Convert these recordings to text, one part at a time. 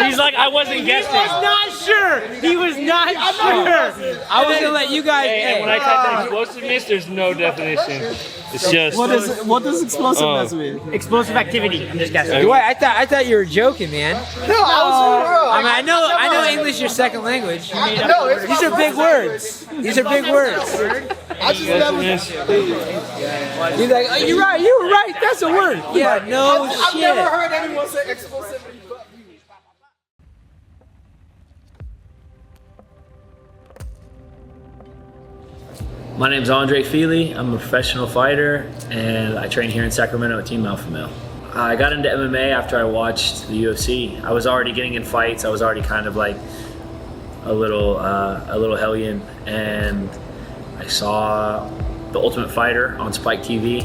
He's like, I wasn't guessing. He was not sure. He was not sure. I was gonna let you guys. And when I type in explosiveness, there's no definition. It's just. What does explosiveness mean? Explosive activity. I'm just guessing. Wait, I thought you were joking, man. No, I I know English your second language. These are big words. These are big words. I just never. You're like, oh, you're right. You were right. That's a word. Yeah, no I've shit. never heard anyone say explosivity. My name's Fili. I'm a professional fighter, and I train here in Sacramento at Team Alpha Male. I got into MMA after I watched the UFC. I was already getting in fights. I was already kind of like a little hellion, and I saw The Ultimate Fighter on Spike TV,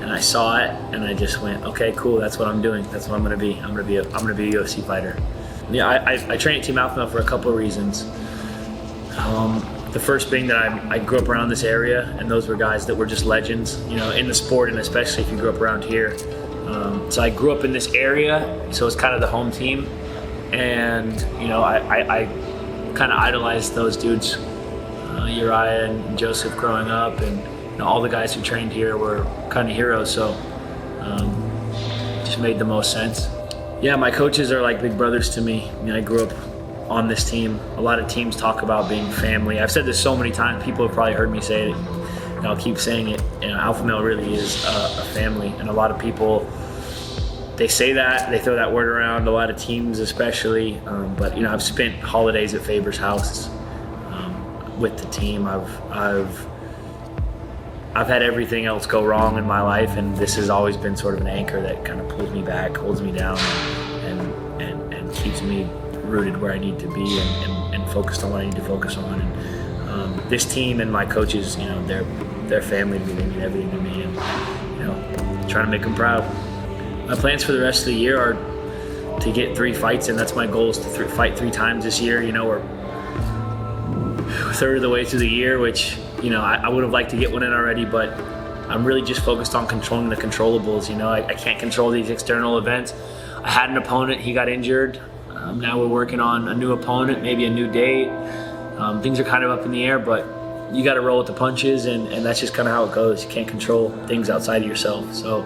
and I saw it, and I just went, okay, cool. That's what I'm doing. That's what I'm gonna be. I'm gonna be a UFC fighter. Yeah, I train at Team Alpha Male for a couple of reasons. The first being that I grew up around this area, and those were guys that were just legends, you know, in the sport, and especially if you grew up around here. So I grew up in this area, so it's kind of the home team, and you know, I kind of idolized those dudes, Urijah and Joseph growing up, and you know, all the guys who trained here were kind of heroes. So just made the most sense. Yeah, my coaches are like big brothers to me. I mean, I grew up on this team. A lot of teams talk about being family. I've said this so many times, people have probably heard me say it, and I'll keep saying it. You know, Alpha Male really is a family, and a lot of people, they say that, they throw that word around, a lot of teams especially, but you know, I've spent holidays at Faber's house with the team. I've had everything else go wrong in my life, and this has always been sort of an anchor that kind of pulls me back, holds me down, and keeps me rooted where I need to be, and focused on what I need to focus on. And this team and my coaches, you know, they're family to me. They mean everything to me, and you know, trying to make them proud. My plans for the rest of the year are to get 3 fights, and that's my goal, is to fight 3 times this year. You know, we're a third of the way through the year, which, you know, I would have liked to get one in already, but I'm really just focused on controlling the controllables. You know, I can't control these external events. I had an opponent, he got injured. Now we're working on a new opponent, maybe a new date. Things are kind of up in the air, but you got to roll with the punches, and that's just kind of how it goes. You can't control things outside of yourself. So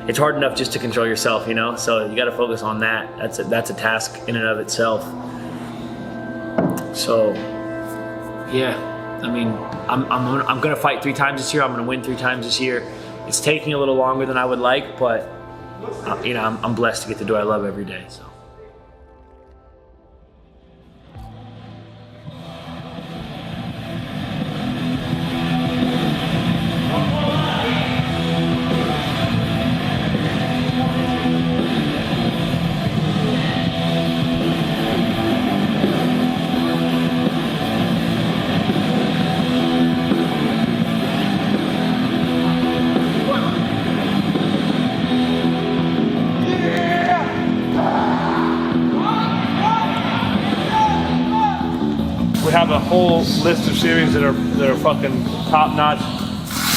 it's hard enough just to control yourself, you know? So you got to focus on that. That's a task in and of itself. So, yeah, I mean, I'm going to fight 3 times this year. I'm going to win 3 times this year. It's taking a little longer than I would like, but, you know, I'm blessed to get to do what I love every day, so. We have a whole list of series that are fucking top notch,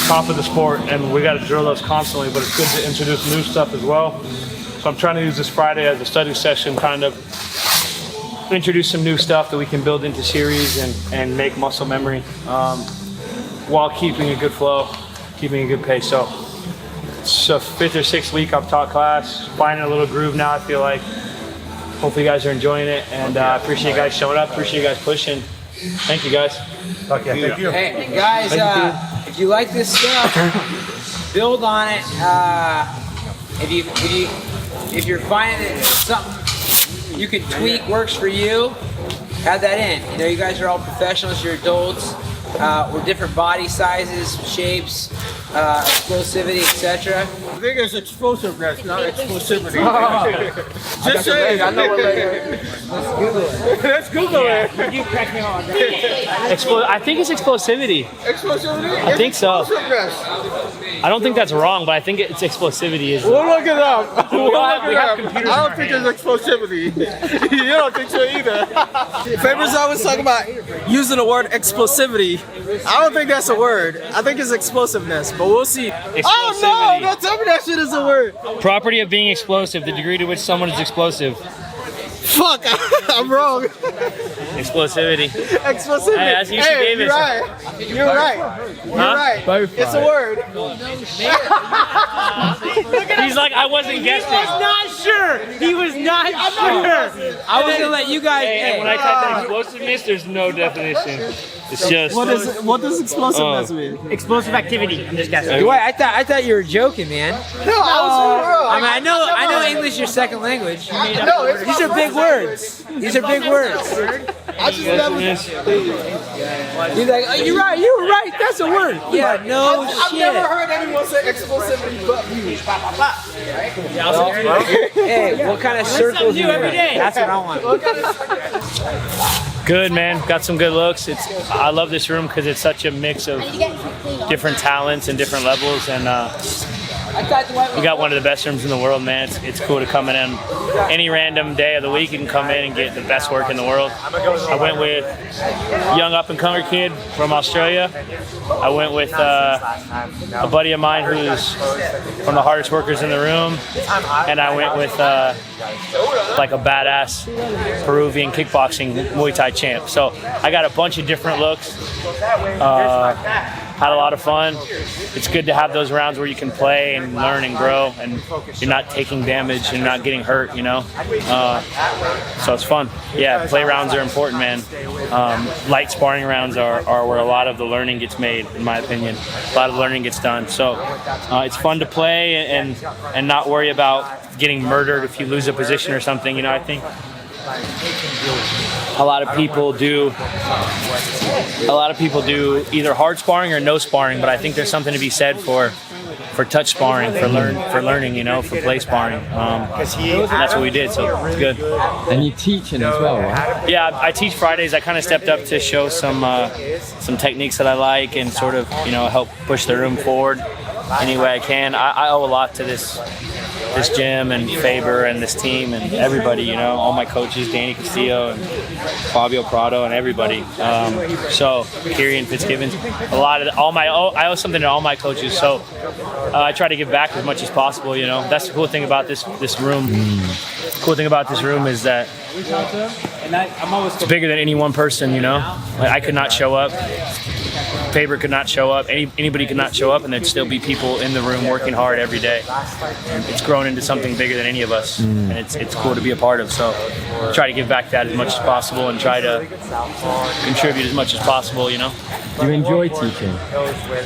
top of the sport, and we got to drill those constantly. But it's good to introduce new stuff as well. So I'm trying to use this Friday as a study session, kind of introduce some new stuff that we can build into series and make muscle memory, while keeping a good flow, keeping a good pace. So it's a 5th or 6th week I've taught class, finding a little groove now. I feel like hopefully you guys are enjoying it, and I appreciate you guys showing up. Appreciate you guys pushing. Thank you, guys. Okay, thank you. Hey guys, if you like this stuff, build on it. If you're finding it something you can tweak, works for you, add that in. You know, you guys are all professionals. You're adults. We're different body sizes, shapes, explosivity, etc. I think it's explosiveness, not explosivity. Just say it. I know what Let's Google it. You crack me on. I think it's explosivity. Explosivity? I think so. Explosiveness. I don't think that's wrong, but I think it's explosivity. We'll look it up. We have computers I don't think it's explosivity. You don't think so either. Faber's always talking about using the word explosivity. I don't think that's a word. I think it's explosiveness, but we'll see. Oh no! Don't tell me That shit is a word. Property of being explosive, the degree to which someone is explosive. Fuck, I'm wrong. Explosivity. Explosivity. Hey, that's you she gave you're us. right. You're right. You're right. It's a word. He's like, I wasn't guessing. He was not sure. He was not sure. I was gonna let you guys. And when I type in explosiveness, there's no definition. It's just. What does explosiveness mean? Explosive activity. I'm just guessing. Wait, I thought you were joking, man. No, I I mean, I know English is your second language. These are big words. These are big words. I just never. You're like, oh, you're right. You were right. That's a word. Yeah, no I've shit. never heard anyone say explosivity but me. Hey, what kind of circles you every in? day. That's what I want. Good, man. Got some good looks. I love this room because it's such a mix of different talents and different levels, and we got one of the best rooms in the world, man. It's cool to come in any random day of the week. You can come in and get the best work in the world. I went with a young up-and-comer kid from Australia. I went with a buddy of mine who's one of the hardest workers in the room, and I went with like a badass Peruvian kickboxing Muay Thai champ. So I got a bunch of different looks. Had a lot of fun. It's good to have those rounds where you can play and learn and grow, and you're not taking damage and not getting hurt, you know? So it's fun. Yeah, play rounds are important, man. Light sparring rounds are where a lot of the learning gets made, in my opinion. A lot of learning gets done. So it's fun to play and not worry about getting murdered if you lose a position or something. You know, I think a lot of people do either hard sparring or no sparring, but I think there's something to be said for touch sparring, for learning, you know, for play sparring. And that's what we did, so it's good. And you teaching as well, right? Yeah, I teach Fridays. I kind of stepped up to show some techniques that I like and sort of, you know, help push the room forward any way I can. I owe a lot to this gym and Faber and this team and everybody, you know, all my coaches, Danny Castillo and Fabio Prado and everybody. So Kieran Fitzgibbons, I owe something to all my coaches. So I try to give back as much as possible, you know. That's the cool thing about this room. The cool thing about this room is that it's bigger than any one person, you know. Like, I could not show up. Faber could not show up. Anybody could not show up, and there'd still be people in the room working hard every day. It's grown into something bigger than any of us, and it's cool to be a part of. So try to give back that as much as possible and try to contribute as much as possible, you know. Do you enjoy teaching?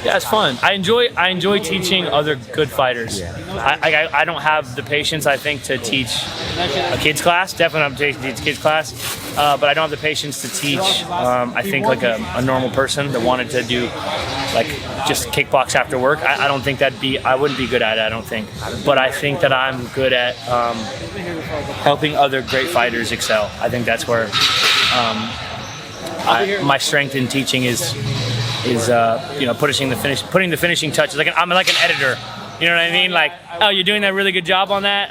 Yeah, it's fun. I enjoy teaching other good fighters. I don't have the patience, I think, to teach a kids class. Definitely not to teach a kids class, but I don't have the patience to teach. I think like a normal person that wanted to do like just kickbox after work. I don't think I wouldn't be good at it. I don't think, but I think that I'm good at helping other great fighters excel. I think that's where my strength in teaching is you know, putting the finishing touches. Like I'm like an editor. You know what I mean? Like, oh, you're doing that really good job on that.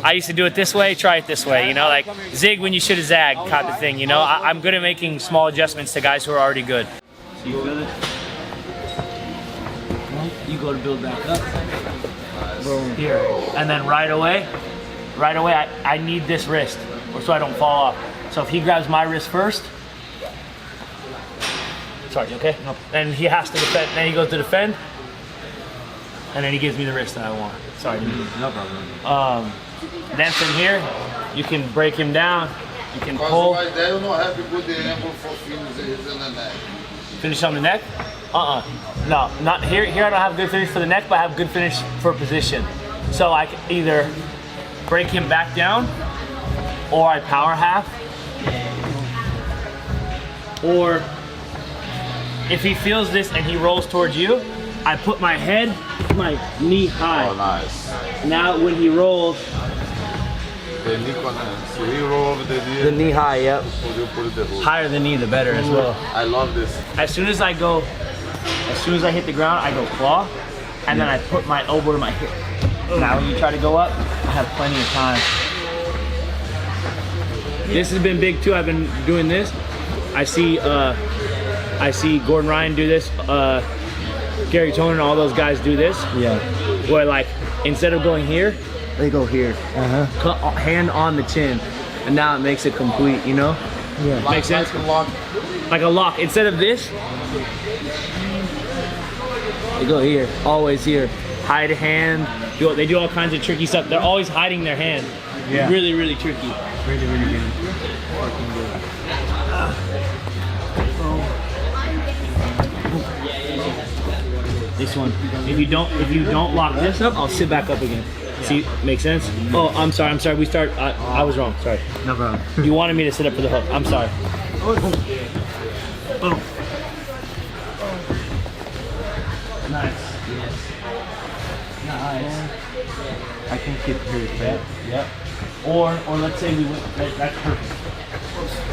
I used to do it this way, try it this way, you know, like zig when you should have zagged kind of thing, you know. I'm good at making small adjustments to guys who are already good. So you feel it? You go to build back up. Boom. Here. And then right away, I need this wrist so I don't fall off. So if he grabs my wrist first, sorry, okay? No. Then he has to defend, then he goes to defend, and then he gives me the wrist that I want. Sorry. No problem. Then from here, you can break him down. You can pull. Finish on the neck? No, not here. Here I don't have good finish for the neck, but I have good finish for position. So I can either break him back down, or I power half, or if he feels this and he rolls towards you, I put my head, my knee high. Oh, nice. Now when he rolls, The knee, so he roll over the knee. the knee high, yep. You put it the hook. Higher the knee, the better as well. I love this. As soon as I hit the ground, I go claw, and then I put my elbow to my hip. Now when you try to go up, I have plenty of time. This has been big too. I've been doing this. I see Gordon Ryan do this. Gary Tonin and all those guys do this. Yeah. Where like instead of going here, they go here. Hand on the chin, and now it makes it complete. You know? Yeah. Makes sense. Like a lock. Instead of this, they go here. Always here. Hide a hand. They do all kinds of tricky stuff. They're always hiding their hand. Yeah. Really, really tricky. Really, really good. This one. If you don't lock this up, I'll sit back up again. See, make sense? Oh, I'm sorry. We start. I was wrong. Sorry. No problem. You wanted me to sit up for the hook. I'm sorry. Boom. Nice. Nice. I can keep here, right? Yep. Or let's say we went. That's perfect.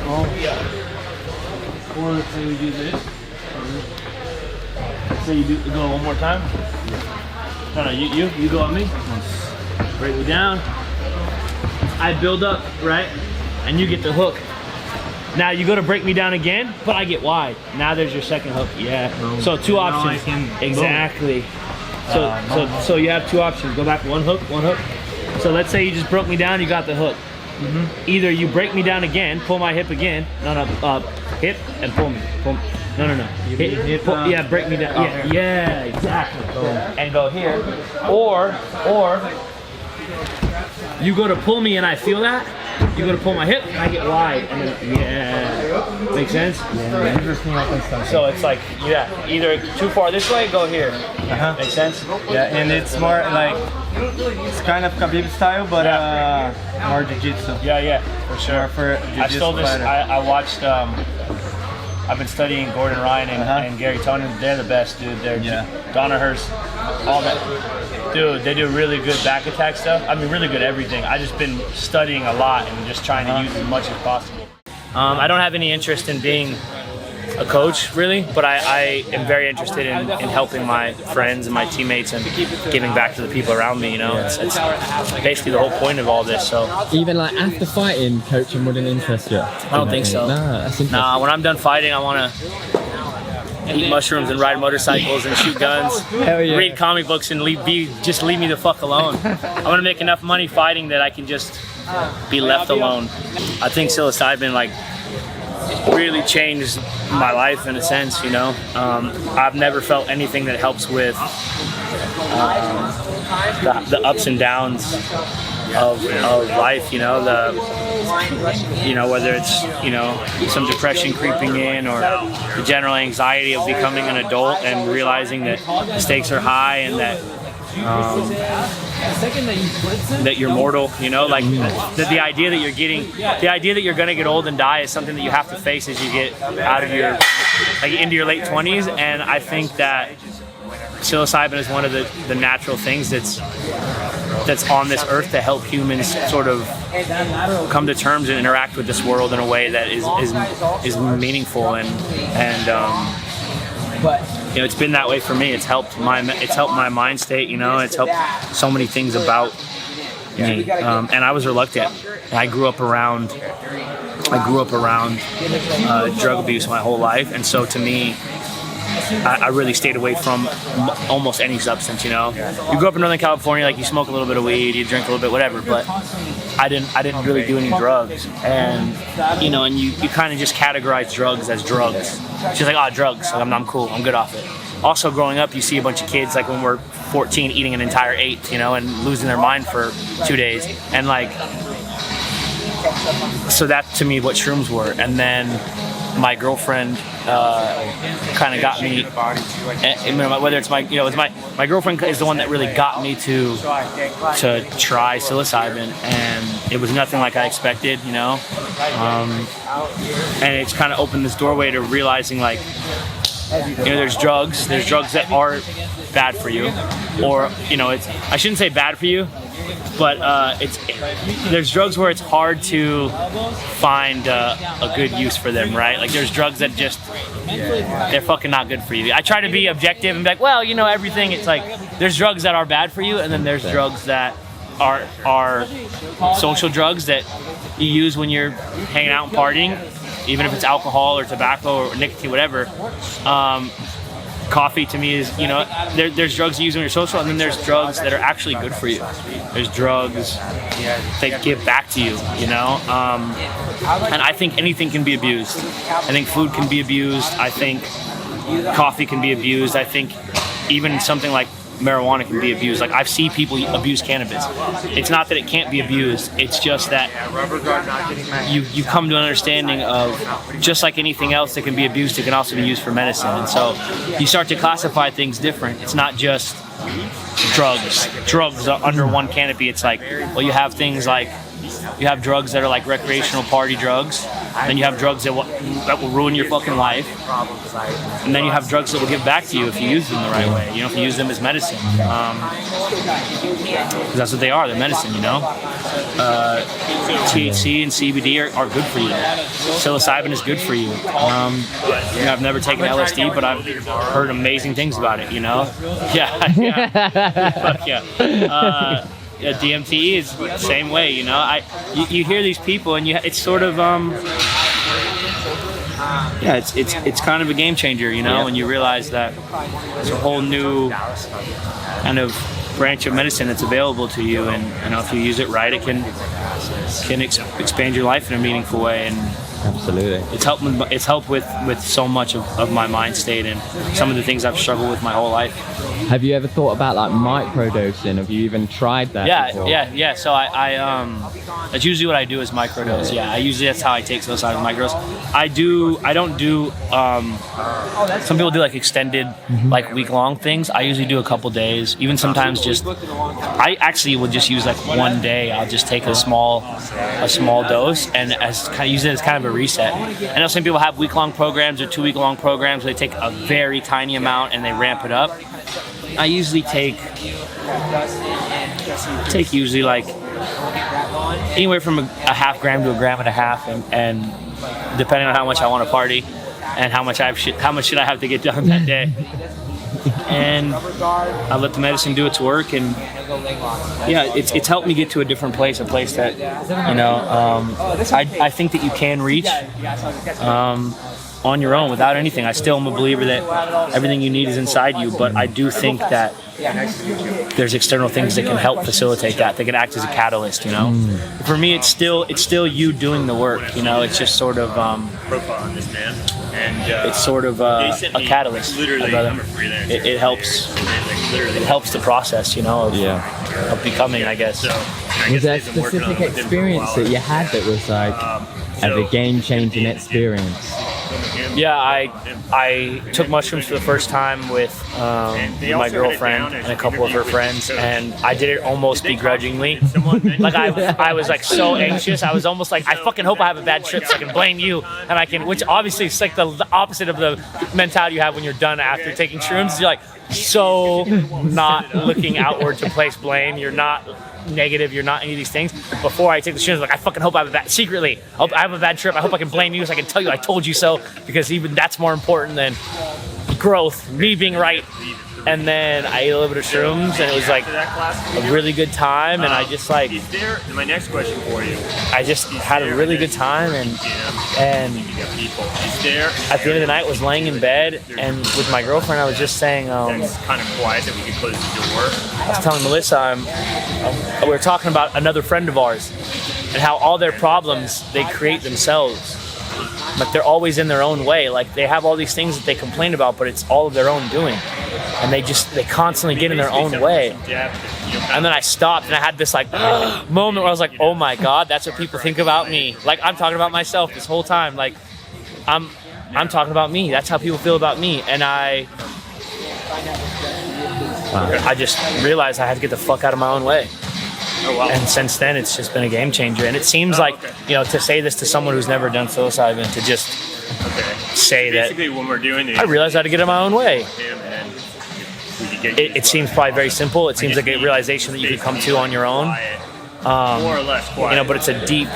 Oh. Or let's say we do this. So you go one more time. No, you go on me. Break me down. I build up, right? And you get the hook. Now you go to break me down again, but I get wide. Now there's your second hook. Yeah. Boom. So two options. Exactly. So you have two options. Go back one hook. So let's say you just broke me down, you got the hook. Either you break me down again, pull my hip again. Hip and pull me. No. Hip, pull, yeah, break me down. Yeah, exactly. And go here. Or you go to pull me and I feel that. You go to pull my hip and I get wide. And then, yeah. Make sense? Yeah. So it's like, either too far this way, go here. Make sense? Yeah, and it's more like, it's kind of Khabib style, but more jiu-jitsu. Yeah, for sure. For jiu-jitsu I watched, I've been studying Gordon Ryan and Gary Tonin. They're the best, dude. They're Donahurst, all that. Dude, they do really good back attack stuff. I mean, really good everything. I've just been studying a lot and just trying to use as much as possible. I don't have any interest in being a coach, really, but I am very interested in helping my friends and my teammates and giving back to the people around me, you know? It's basically the whole point of all this, so. Even like after fighting, coaching wouldn't interest you? I don't think so. No, that's interesting. Nah, when I'm done fighting, I want to eat mushrooms and ride motorcycles and shoot guns, read comic books and just leave me the fuck alone. I want to make enough money fighting that I can just be left alone. I think psilocybin really changed my life in a sense, you know. I've never felt anything that helps with the ups and downs of life, you know, whether it's, some depression creeping in or the general anxiety of becoming an adult and realizing that the stakes are high and that you're mortal, you know, like the idea that you're gonna get old and die is something that you have to face as you get out of into your late 20s. And I think that psilocybin is one of the natural things that's on this earth to help humans sort of come to terms and interact with this world in a way that is meaningful and it's been that way for me. It's helped my mind state, you know. It's helped so many things about me. And I was reluctant. I grew up around drug abuse my whole life, and so to me, I really stayed away from almost any substance, you know. You grew up in Northern California, like you smoke a little bit of weed, you drink a little bit, whatever, but I didn't really do any drugs. And, and you kind of just categorize drugs as drugs. She's like, drugs, like, I'm cool, I'm good off it. Also, growing up, you see a bunch of kids, like when we're 14, eating an entire 8, and losing their mind for 2 days. And so that to me what shrooms were. And then my girlfriend kind of got me, whether it's my girlfriend is the one that really got me to try psilocybin, and it was nothing like I expected, and it's kind of opened this doorway to realizing there's drugs that are bad for you, or I shouldn't say bad for you, but there's drugs where it's hard to find a good use for them, right? Like there's drugs that just they're fucking not good for you. I try to be objective and be like, well, everything. It's like there's drugs that are bad for you, and then there's drugs that are social drugs that you use when you're hanging out and partying, even if it's alcohol or tobacco or nicotine, whatever. Coffee to me is, there's drugs you use when you're social, and then there's drugs that are actually good for you. There's drugs that give back to you, and I think anything can be abused. I think food can be abused. I think coffee can be abused. I think even something like marijuana can be abused. Like, I've seen people abuse cannabis. It's not that it can't be abused. It's just that you come to an understanding of, just like anything else that can be abused, it can also be used for medicine. And so you start to classify things different. It's not just drugs are under one canopy. It's like, well, you have things like, you have drugs that are like recreational party drugs, then you have drugs that will ruin your fucking life, and then you have drugs that will give back to you if you use them the right way, if you use them as medicine, because that's what they are, they're medicine, THC and CBD are good for you. Psilocybin is good for you. I've never taken LSD, but I've heard amazing things about it, Yeah. Fuck yeah. DMT is the same way, you hear these people and it's sort of it's kind of a game changer, when you realize that there's a whole new kind of branch of medicine that's available to you, and if you use it right, it can expand your life in a meaningful way. And absolutely, it's helped with so much of my mind state and some of the things I've struggled with my whole life. Have you ever thought about like microdosing? Have you even tried that before? Yeah. So I that's usually what I do is microdose. Yeah, that's how I take psilocybin, microdose. I don't do some people do like extended like week-long things. I usually do a couple days, even sometimes I actually will just use like one day. I'll just take a small dose and use it as kind of a reset. I know some people have week-long programs or 2-week-long programs where they take a very tiny amount and they ramp it up. I usually take usually like anywhere from a half gram to a gram and a half, and depending on how much I want to party and how much should I have to get done that day. And I let the medicine do its work, and it's helped me get to a different place, a place that I think that you can reach on your own without anything. I still am a believer that everything you need is inside you, but I do think that there's external things that can help facilitate that. They can act as a catalyst, For me, it's still you doing the work, It's just sort of it's sort of a catalyst. It helps the process, of becoming, I guess. Was there a specific experience that you had that was like a game-changing experience? Yeah, I took mushrooms for the first time with my girlfriend and a couple of her friends, and I did it almost begrudgingly. Like I was like so anxious. I was almost like, I fucking hope I have a bad trip so I can blame you, and I can, which obviously is like the opposite of the mentality you have when you're done after taking shrooms. You're like so not looking outward to place blame. You're not negative, you're not any of these things. Before I take the shrooms, like, I fucking hope I have a bad, secretly, I hope I have a bad trip. I hope I can blame you so I can tell you I told you so, because even that's more important than growth, me being right. And then I ate a little bit of shrooms, and it was like a really good time, and I just like, my next question for you, I just had a really good time, and at the end of the night was laying in bed, and with my girlfriend I was just saying, it's kind of quiet that we could close the door. I was telling Melissa, we were talking about another friend of ours and how all their problems they create themselves. Like, they're always in their own way. Like, they have all these things that they complain about, but it's all of their own doing. And they constantly get in their own way. And then I stopped and I had this like moment where I was like, oh my God, that's what people think about me. Like, I'm talking about myself this whole time. Like, I'm talking about me. That's how people feel about me. And I just realized I had to get the fuck out of my own way. Oh, wow. And since then, it's just been a game changer. And it seems like, to say this to someone who's never done psilocybin, to just say basically that when we're doing this, I realized I had to get in my own way. It seems probably very simple. It seems like a realization that you can come to on your own. More or less quiet. But it's a deep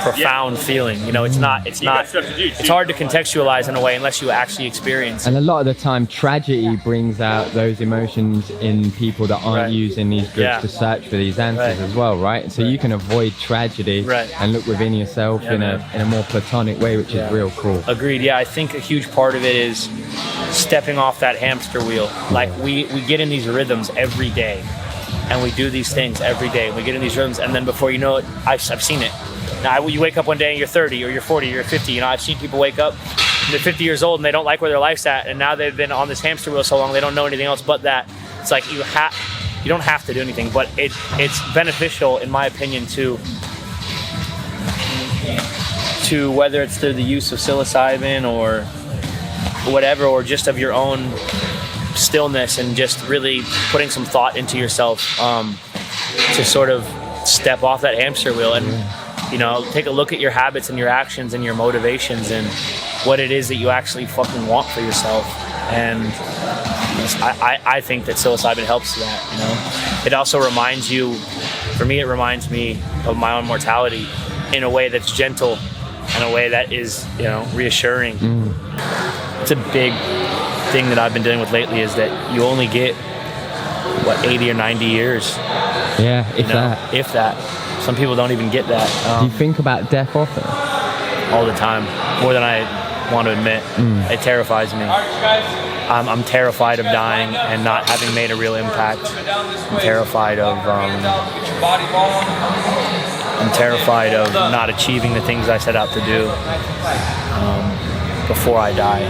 profound feeling. You know, it's not. It's hard to contextualize in a way unless you actually experience it. And a lot of the time, tragedy brings out those emotions in people that aren't using these drugs to search for these answers as well, right? So you can avoid tragedy and look within yourself in a more platonic way, which is real cool. Agreed. Yeah, I think a huge part of it is stepping off that hamster wheel. Like we get in these rhythms every day, and we do these things every day. We get in these rhythms, and then before you know it, I've seen it. Now, you wake up one day and you're 30 or you're 40 or you're 50. You know, I've seen people wake up and they're 50 years old and they don't like where their life's at, and now they've been on this hamster wheel so long they don't know anything else but that. It's like you don't have to do anything, but it's beneficial, in my opinion, to whether it's through the use of psilocybin or whatever, or just of your own stillness and just really putting some thought into yourself, to sort of step off that hamster wheel and, you know, take a look at your habits and your actions and your motivations and what it is that you actually fucking want for yourself. And I think that psilocybin helps that, you know. It also reminds you, for me, it reminds me of my own mortality in a way that's gentle, in a way that is, you know, reassuring. It's a big thing that I've been dealing with lately, is that you only get, 80 or 90 years. Yeah, if that. Some people don't even get that. Do you think about death often? All the time, more than I want to admit. It terrifies me. I'm terrified of dying and not having made a real impact. I'm terrified of not achieving the things I set out to do before I die.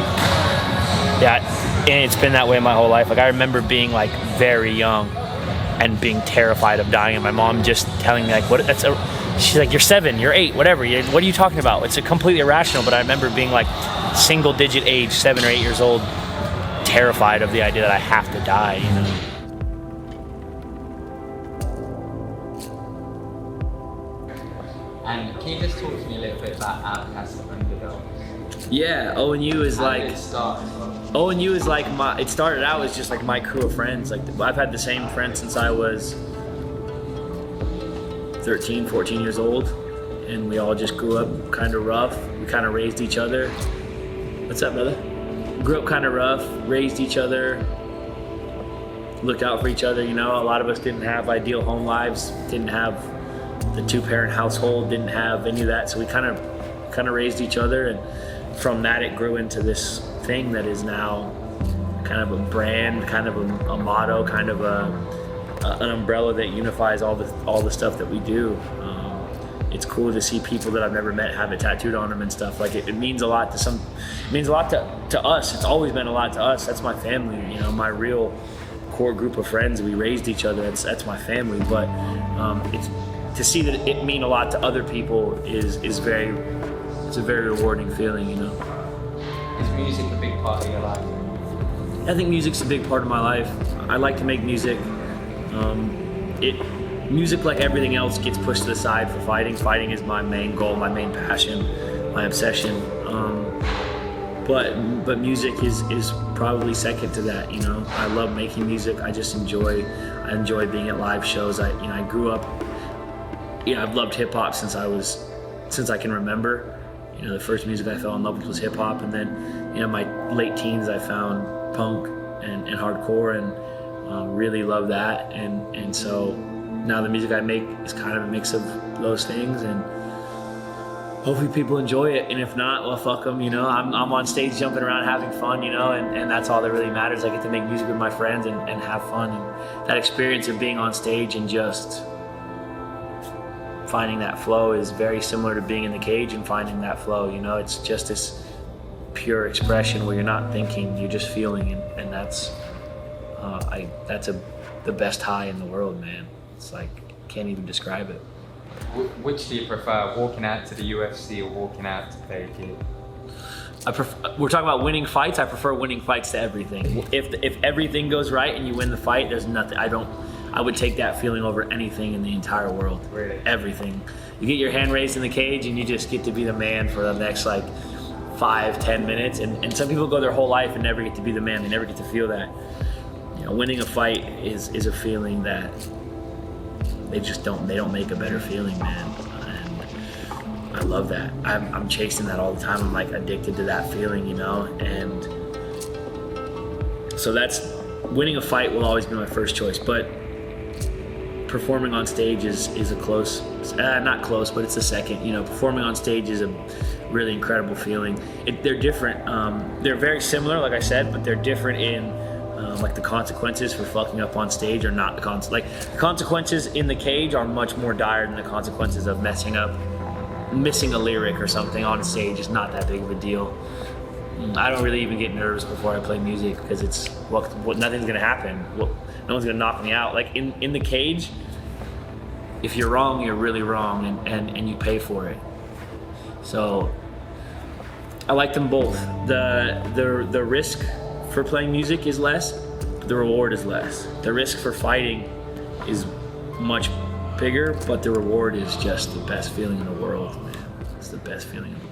Yeah, and it's been that way my whole life. Like, I remember being like very young and being terrified of dying, and my mom just telling me like, she's like, you're 7, you're 8, whatever. What are you talking about? It's a completely irrational. But I remember being like single digit age, 7 or 8 years old, terrified of the idea that I have to die, you know. And can you just talk to me a little bit about Outcast and Underdog? Yeah, ONU is like, it started out as just like my crew of friends. Like, I've had the same friends since I was 13, 14 years old, and we all just grew up kind of rough. We kind of raised each other. What's up, brother? Grew up kind of rough, raised each other, looked out for each other, you know. A lot of us didn't have ideal home lives, didn't have the 2-parent household, didn't have any of that, so we kind of raised each other, and from that it grew into this thing that is now kind of a brand, kind of a motto, kind of an umbrella that unifies all the stuff that we do. It's cool to see people that I've never met have it tattooed on them and stuff. Like, it means a lot to it means a lot to us. It's always been a lot to us. That's my family, you know, my real core group of friends. We raised each other. That's my family. But it's to see that it mean a lot to other people is a very rewarding feeling, you know. Is music a big part of your life? I think music's a big part of my life. I like to make music. Music, like everything else, gets pushed to the side for fighting. Fighting is my main goal, my main passion, my obsession. But music is probably second to that. You know, I love making music. I enjoy being at live shows. I grew up. I've loved hip hop since I can remember. You know, the first music I fell in love with was hip hop, and then, you know, my late teens I found punk and hardcore, and really love that. And so now the music I make is kind of a mix of those things, and hopefully people enjoy it. And if not, well, fuck them, you know. I'm on stage jumping around having fun, you know, and that's all that really matters. I get to make music with my friends and have fun. And that experience of being on stage and just finding that flow is very similar to being in the cage and finding that flow, you know. It's just this pure expression where you're not thinking, you're just feeling, and that's the best high in the world, man. It's like, can't even describe it. Which do you prefer, walking out to the UFC or walking out to play a gig? We're talking about winning fights. I prefer winning fights to everything. If everything goes right and you win the fight, there's nothing. I would take that feeling over anything in the entire world. Really? Everything. You get your hand raised in the cage and you just get to be the man for the next 5-10 minutes. And some people go their whole life and never get to be the man. They never get to feel that. You know, winning a fight is a feeling that they don't make a better feeling, man. I love that. I'm chasing that all the time. I'm like addicted to that feeling, you know? And so that's, winning a fight will always be my first choice, but performing on stage is a close, not close, but it's a second. You know, performing on stage is a really incredible feeling. They're different. They're very similar, like I said, but they're different in like the consequences for fucking up on stage are not the consequences in the cage are much more dire than the consequences of messing up, missing a lyric or something on stage is not that big of a deal. I don't really even get nervous before I play music because it's nothing's gonna happen. No one's gonna knock me out. Like in the cage, if you're wrong, you're really wrong, and you pay for it. So I like them both. The risk for playing music is less, the reward is less. The risk for fighting is much bigger, but the reward is just the best feeling in the world, man. It's the best feeling in the world.